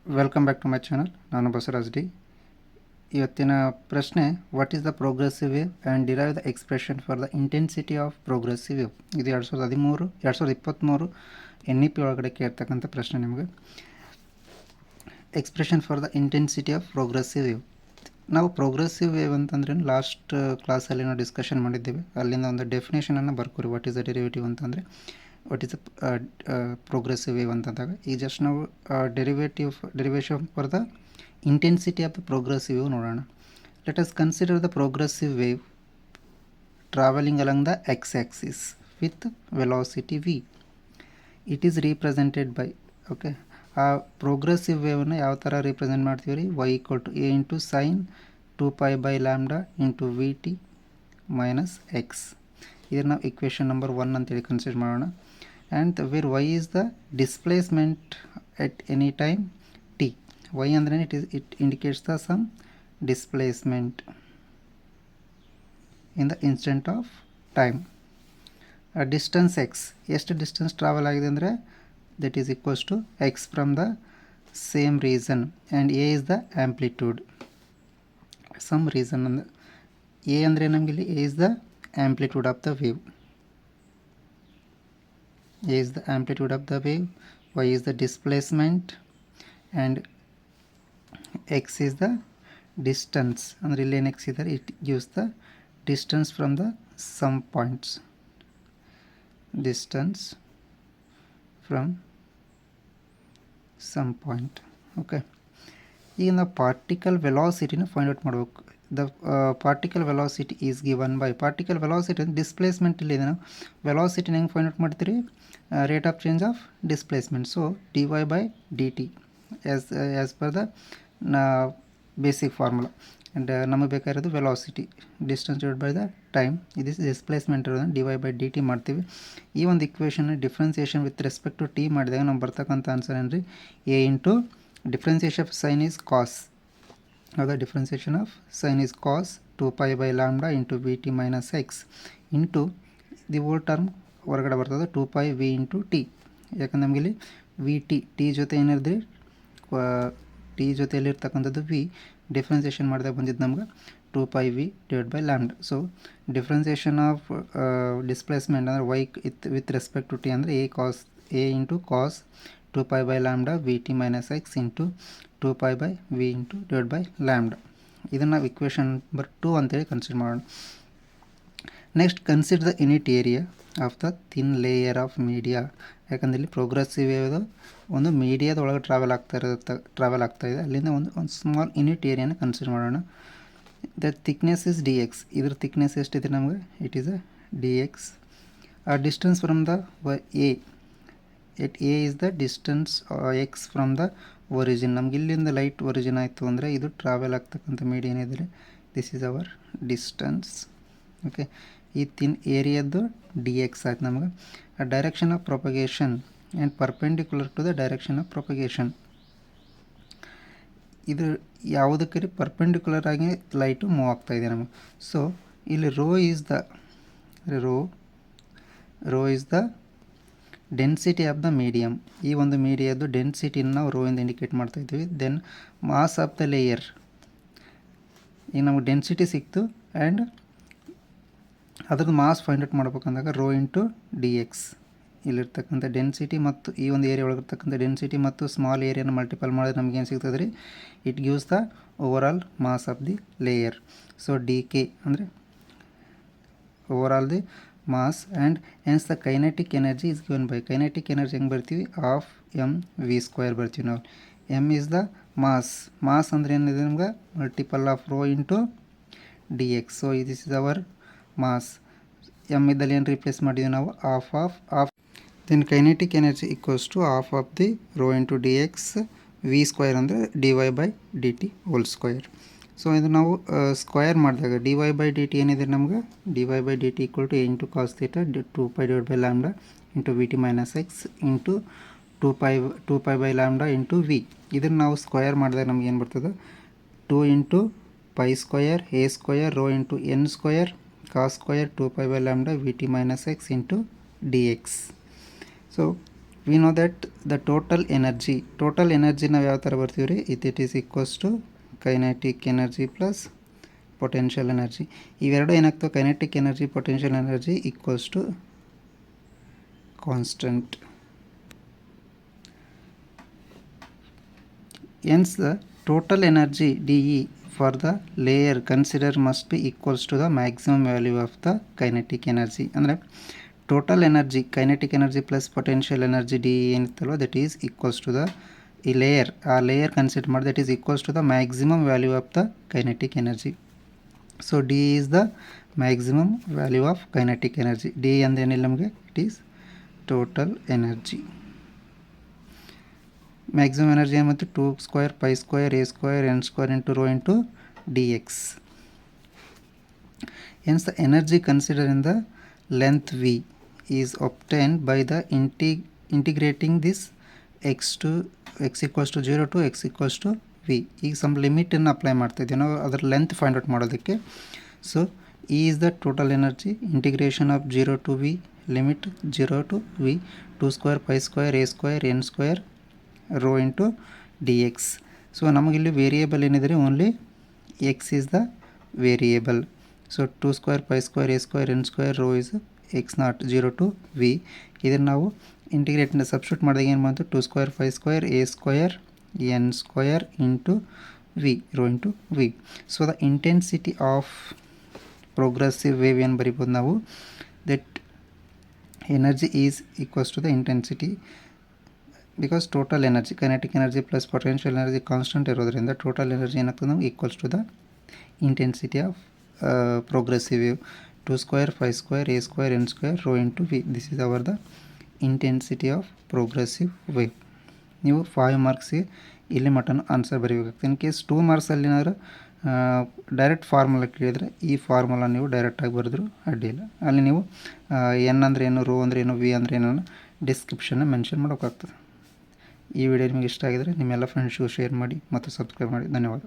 Welcome back to my channel. ನಾನು Basavaraj D. ಇವತ್ತಿನ ಪ್ರಶ್ನೆ, what is the progressive wave and derive the expression for the intensity of progressive wave. ಇದು 2023 NEP ಒಳಗಡೆ ಕೇಳ್ತಕ್ಕಂಥ ಪ್ರಶ್ನೆ ನಿಮಗೆ. Expression for the intensity of progressive wave. ನಾವು progressive wave ಅಂತಂದ್ರೆ ಲಾಸ್ಟ್ ಕ್ಲಾಸಲ್ಲಿ ನಾವು ಡಿಸ್ಕಷನ್ ಮಾಡಿದ್ದೇವೆ. ಅಲ್ಲಿಂದ ಒಂದು ಡೆಫಿನೇಷನನ್ನು ಬರ್ಕೋರಿ. ವಾಟ್ ಈಸ್ ದ ಡೆರಿವೇಟಿವ್ ಅಂತಂದರೆ what is the progressive wave ಅಂತಂದಾಗ ಈಗ ಜಸ್ಟ್ ನಾವು derivation for the intensity of the progressive wave ನೋಡೋಣ. Let us consider the progressive wave travelling along the X axis with velocity v. It is represented by ಆ progressive ವೇವ್ನ ಯಾವ ಥರ represent ಮಾಡ್ತೀವಿ ರೀ? y = a into sine 2π/λ into vt minus X. ಇದನ್ನು ನಾವು equation number 1 ಅಂತೇಳಿ ಕನ್ಸಿಡರ್ ಮಾಡೋಣ. And where y is the displacement at any time t. y ಅಂದರೆ it indicates the sum displacement in the instant of time. Distance X, ಎಷ್ಟು distance travel ಆಗಿದೆ ಅಂದರೆ that is equals to x from the same region, and a is the amplitude. Some reason a ಅಂದರೆ ನಮಗೆ ಇಲ್ಲಿ a is the amplitude of the wave. a is the amplitude of the wave, y is the displacement, and x is the distance. ಅಂದರೆ ಇಲ್ಲಿ ಏನು x ಇದ್ದಾರೆ, it gives the distance from the some points. Distance from some point. Okay, ಈಗ ನಾವು particle ವೆಲಾಸಿಟಿನ find out ಮಾಡಬೇಕು. The particle velocity is given by particle velocity displacement ಇಲ್ಲಿ ಇದೆ. ನಾವು ವೆಲಾಸಿಟಿನ ಹೆಂಗೆ ಫೈಂಡ್ ಔಟ್ ಮಾಡ್ತೀರಿ? Rate of change of displacement. So dy/dt as per the basic formula. And ನಮಗೆ ಬೇಕಾಗಿರೋದು velocity, distance divide by the time. ಇದು ಡಿಸ್ಪ್ಲೇಸ್ಮೆಂಟ್ ಇರೋದನ್ನು dy/dt ಮಾಡ್ತೀವಿ. ಈ ಒಂದು equation differentiation with respect to T ಮಾಡಿದಾಗ ನಮ್ಗೆ ಬರ್ತಕ್ಕಂಥ ಆನ್ಸರ್ ಏನು ರೀ? a into differentiation of sine is cos. ಹೌದಾ? Differentiation of sine is cos 2π/λ into vt minus X into the whole term ಹೊರಗಡೆ ಬರ್ತದೆ 2πv ಇಂಟು ಟಿ. ಯಾಕಂದ್ರೆ ನಮಗೆ ಇಲ್ಲಿ ಟಿ ಜೊತೆ ಏನಿದೆ, ಟಿ ಜೊತೆಯಲ್ಲಿರ್ತಕ್ಕಂಥದ್ದು ವಿ. ಡಿಫ್ರೆನ್ಸಿಯೇಷನ್ ಮಾಡಿದಾಗ ಬಂದಿದ್ದು ನಮ್ಗೆ 2πv/λ. So differentiation of displacement ಅಂದರೆ y with respect to t ಅಂದರೆ a into cos 2π/λ vt minus X into 2π/v into /λ. ಇದನ್ನು ನಾವು ಇಕ್ವೇಷನ್ ನಂಬರ್ 2 ಅಂತೇಳಿ ಕನ್ಸಿಡರ್ ಮಾಡೋಣ. Next, consider the unit area of the thin layer of media. ಯಾಕಂದರೆ ಇಲ್ಲಿ progressive wave ಒಂದು ಮೀಡಿಯಾದೊಳಗೆ travel ಆಗ್ತಾ ಇದೆ. ಅಲ್ಲಿಂದ ಒಂದು ಸ್ಮಾಲ್ ಯೂನಿಟ್ ಏರಿಯಾನ ಕನ್ಸಿಡರ್ ಮಾಡೋಣ. The thickness is dx. ಇದ್ರ ಥಿಕ್ನೆಸ್ ಎಷ್ಟಿದೆ ನಮಗೆ? It is a dx. Distance from the a is the distance x from the origin. ನಮ್ಗೆ ಇಲ್ಲಿಂದ ಲೈಟ್ ಒರಿಜಿನ್ ಆಯಿತು ಅಂದರೆ ಇದು ಟ್ರಾವೆಲ್ ಆಗ್ತಕ್ಕಂಥ ಮೀಡಿಯಾ ಏನಿದೆ, this is our distance. Okay, ಈ ಥಿನ್ ಏರಿಯಾದ್ದು dx ಆಯ್ತು ನಮಗೆ. Direction of propagation and perpendicular to the direction of propagation. ಇದು ಯಾವುದಕ್ಕೆ ರೀ? ಪರ್ಪೆಂಡಿಕ್ಯುಲರ್ ಆಗಿ ಲೈಟು ಮೂವ್ ಆಗ್ತಾ ಇದೆ ನಮಗೆ. ಸೊ ಇಲ್ಲಿ rho is the density of the medium. ಈ ಒಂದು ಮೀಡಿಯಾದ್ದು ಡೆನ್ಸಿಟಿನ ನಾವು ರೋ ಇಂದ ಇಂಡಿಕೇಟ್ ಮಾಡ್ತಾ ಇದ್ದೀವಿ. Then mass of the layer, ಈಗ ನಮಗೆ ಡೆನ್ಸಿಟಿ ಸಿಕ್ತು ಆ್ಯಂಡ್ ಅದ್ರದ್ದು ಮಾಸ್ ಫೈಂಡ್ ಔಟ್ ಮಾಡ್ಬೇಕಂದಾಗ ರೋ ಇಂಟು dx. ಇಲ್ಲಿರ್ತಕ್ಕಂಥ ಡೆನ್ಸಿಟಿ ಮತ್ತು ಈ ಒಂದು ಏರಿಯಾ ಒಳಗಿರ್ತಕ್ಕಂಥ ಡೆನ್ಸಿಟಿ ಮತ್ತು ಸ್ಮಾಲ್ ಏರಿಯಾನ ಮಲ್ಟಿಪಲ್ ಮಾಡಿದ್ರೆ ನಮ್ಗೆ ಏನು ಸಿಗ್ತದೆ ರೀ? It gives the overall mass of the layer. So dk ಅಂದರೆ overall the mass. And hence the kinetic energy is given by, kinetic energy ಹೆಂಗೆ ಬರ್ತೀವಿ? ಆಫ್ mv² ಬರ್ತೀವಿ ನಾವು. m ಈಸ್ ದ ಮಾಸ್ ಅಂದರೆ ಏನಿದೆ ನಮ್ಗೆ? Multiple of rho into dx. So this is our mass. m ಇದ್ದಲ್ಲಿ ಏನು ರಿಪ್ಲೇಸ್ ಮಾಡಿದ್ದೀವಿ ನಾವು? Half then kinetic energy equals to half of the rho into dx. v² ಅಂದರೆ dy/dt ಹೋಲ್ ಸ್ಕ್ವಯರ್. ಸೊ ಇದು ನಾವು ಸ್ಕ್ವಯರ್ ಮಾಡಿದಾಗ dy/dt ಏನಿದೆ ನಮ್ಗೆ? dy/dt equal to a into cos theta 2π/λ into vt minus X into 2π/λ into v. ಇದನ್ನು ನಾವು square ಮಾಡಿದಾಗ ನಮ್ಗೆ ಏನು ಬರ್ತದೆ? 2 into π² a² rho into n² cos² 2π/λ vt minus x into dx. So we know that the total energy ನಾವು ಯಾವ ಥರ ಬರ್ತೀವಿ ರೀ, it is equals to kinetic energy plus potential energy. ಇವೆರಡು ಏನಾಗ್ತವೆ, kinetic energy potential energy equals to constant. Hence the total energy dE for the layer considered must be equals to the maximum value of the kinetic energy. ಅಂದರೆ total energy kinetic energy plus potential energy D ಏನಿತ್ತಲ್ವ that is equals to the ಈ layer, ಆ layer consider ಮಾಡಿ that is equals to the maximum value of the kinetic energy. So D is the maximum value of kinetic energy. D ಅಂದೇನಿಲ್ಲ ನಮಗೆ, it is total energy. Maximum energy ಏನು ಮತ್ತು 2 square pi square A square N square into rho into D x. Hence the energy considered in the length v is obtained by the integrating this x equals to 0 to x equals to v. ಈಗ some ಲಿಮಿಟನ್ನು apply ಮಾಡ್ತಾ ಇದ್ದೀವಿ ನಾವು ಅದರ length find out ಮಾಡೋದಕ್ಕೆ. So E is the total energy, integration of 0 to v, limit 0 to v, 2 square pi square a square n square rho into D X. So ನಮಗಿಲ್ಲಿ variable ಏನಿದೆ, only X is the variable. So 2 square pi square A square N square rho is X naught 0 to V. ಇದನ್ನು ನಾವು ಇಂಟಿಗ್ರೇಟ್ನ substitute ಮಾಡಿದಾಗ ಏನು ಬಂತು, 2 square pi square A square N square into V rho into V. So the intensity of progressive wave ಏನು ಬರಿಬೋದು ನಾವು, that energy is equals to the intensity. Because total energy kinetic energy plus potential energy constant ಇರೋದ್ರಿಂದ total energy ಏನಾಗ್ತದೆ ನಾವು equals to the intensity of progressive wave. 2 square pi square A square N square rho into V, this is our the intensity of progressive wave. ನೀವು 5 ಮಾರ್ಕ್ಸ್ಗೆ ಇಲ್ಲಿ ಮಟನು answer ಬರೀಬೇಕಾಗ್ತದೆ. In case 2 ಮಾರ್ಕ್ಸಲ್ಲಿ ಏನಾದರೂ ಡೈರೆಕ್ಟ್ ಫಾರ್ಮುಲಾ ಕೇಳಿದರೆ ಈ ಫಾರ್ಮುಲಾ ನೀವು ಡೈರೆಕ್ಟಾಗಿ ಬರೆದ್ರು ಅಡ್ಡಿಲ್ಲ. ಅಲ್ಲಿ ನೀವು ಎನ್ ಅಂದರೆ ಏನು, ರೋ ಅಂದರೆ ಏನು, ವಿ ಅಂದರೆ ಏನೋ ಡಿಸ್ಕ್ರಿಪ್ಷನ್ನ ಮೆನ್ಷನ್ ಮಾಡೋಕ್ಕಾಗ್ತದೆ. ಈ ವಿಡಿಯೋ ನಿಮಗೆ ಇಷ್ಟ ಆಗಿದರೆ ನಿಮ್ಮೆಲ್ಲ ಫ್ರೆಂಡ್ಸ್ಗೂ ಶೇರ್ ಮಾಡಿ ಮತ್ತು ಸಬ್ಸ್ಕ್ರೈಬ್ ಮಾಡಿ. ಧನ್ಯವಾದ.